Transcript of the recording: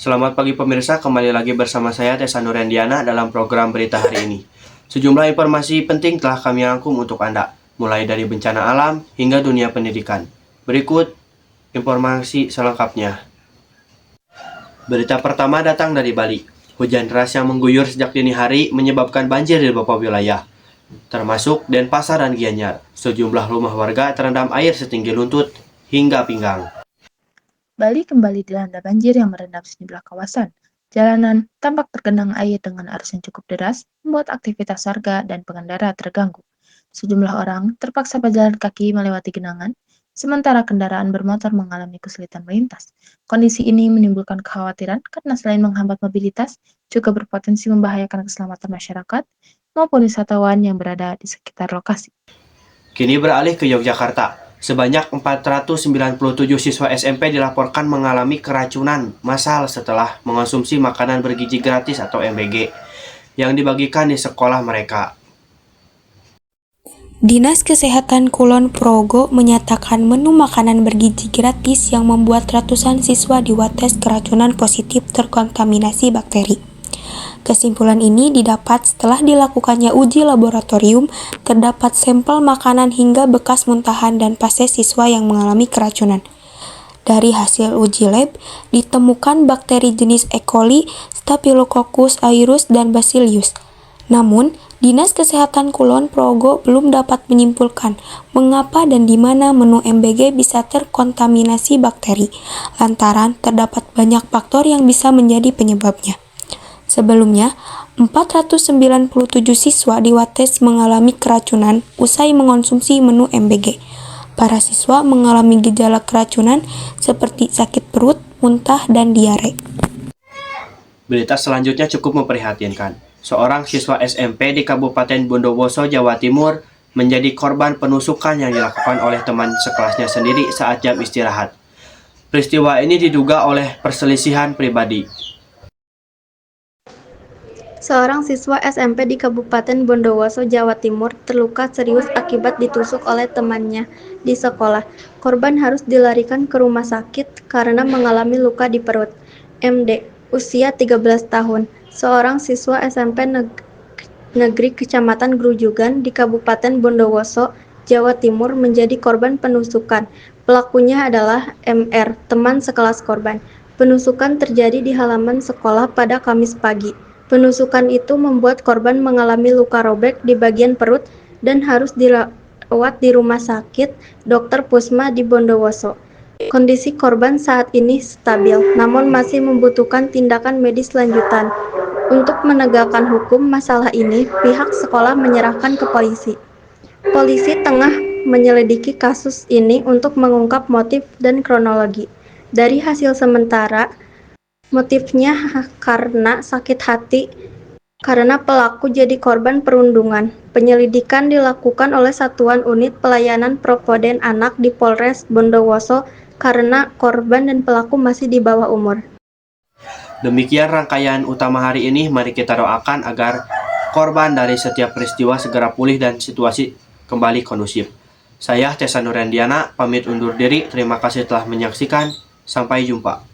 Selamat pagi pemirsa, kembali lagi bersama saya Tessa Nurendiana dalam program berita hari ini. Sejumlah informasi penting telah kami rangkum untuk Anda, mulai dari bencana alam hingga dunia pendidikan. Berikut informasi selengkapnya. Berita pertama datang dari Bali. Hujan deras yang mengguyur sejak dini hari menyebabkan banjir di beberapa wilayah, termasuk Denpasar dan Gianyar. Sejumlah rumah warga terendam air setinggi lutut hingga pinggang. Bali kembali dilanda banjir yang merendam sejumlah kawasan. Jalanan tampak tergenang air dengan arus yang cukup deras, membuat aktivitas warga dan pengendara terganggu. Sejumlah orang terpaksa berjalan kaki melewati genangan, sementara kendaraan bermotor mengalami kesulitan melintas. Kondisi ini menimbulkan kekhawatiran karena selain menghambat mobilitas, juga berpotensi membahayakan keselamatan masyarakat maupun wisatawan yang berada di sekitar lokasi. Kini beralih ke Yogyakarta. Sebanyak 497 siswa SMP dilaporkan mengalami keracunan massal setelah mengonsumsi makanan bergizi gratis atau MBG yang dibagikan di sekolah mereka. Dinas Kesehatan Kulon Progo menyatakan menu makanan bergizi gratis yang membuat ratusan siswa diwates keracunan positif terkontaminasi bakteri. Kesimpulan ini didapat setelah dilakukannya uji laboratorium, terdapat sampel makanan hingga bekas muntahan dan fases siswa yang mengalami keracunan. Dari hasil uji lab, ditemukan bakteri jenis E. coli, Staphylococcus aureus, dan Bacillus. Namun, Dinas Kesehatan Kulon Progo belum dapat menyimpulkan mengapa dan di mana menu MBG bisa terkontaminasi bakteri, lantaran terdapat banyak faktor yang bisa menjadi penyebabnya. Sebelumnya, 497 siswa di Wates mengalami keracunan usai mengonsumsi menu MBG. Para siswa mengalami gejala keracunan seperti sakit perut, muntah, dan diare. Berita selanjutnya cukup memprihatinkan. Seorang siswa SMP di Kabupaten Bondowoso, Jawa Timur menjadi korban penusukan yang dilakukan oleh teman sekelasnya sendiri saat jam istirahat. Peristiwa ini diduga oleh perselisihan pribadi. Seorang siswa SMP di Kabupaten Bondowoso, Jawa Timur terluka serius akibat ditusuk oleh temannya di sekolah. Korban harus dilarikan ke rumah sakit karena mengalami luka di perut. MD, usia 13 tahun, seorang siswa SMP Negeri Kecamatan Grujugan di Kabupaten Bondowoso, Jawa Timur menjadi korban penusukan. Pelakunya adalah MR, teman sekelas korban. Penusukan terjadi di halaman sekolah pada Kamis pagi. Penusukan itu membuat korban mengalami luka robek di bagian perut dan harus dirawat di rumah sakit Dr. Pusma di Bondowoso. Kondisi korban saat ini stabil, namun masih membutuhkan tindakan medis lanjutan. Untuk menegakkan hukum masalah ini, pihak sekolah menyerahkan ke polisi. Polisi tengah menyelidiki kasus ini untuk mengungkap motif dan kronologi. Dari hasil sementara, motifnya karena sakit hati karena pelaku jadi korban perundungan. Penyelidikan dilakukan oleh Satuan Unit Pelayanan Propoden Anak di Polres Bondowoso karena korban dan pelaku masih di bawah umur. Demikian rangkaian utama hari ini. Mari kita doakan agar korban dari setiap peristiwa segera pulih dan situasi kembali kondusif. Saya Tessa Nurendiana pamit undur diri. Terima kasih telah menyaksikan. Sampai jumpa.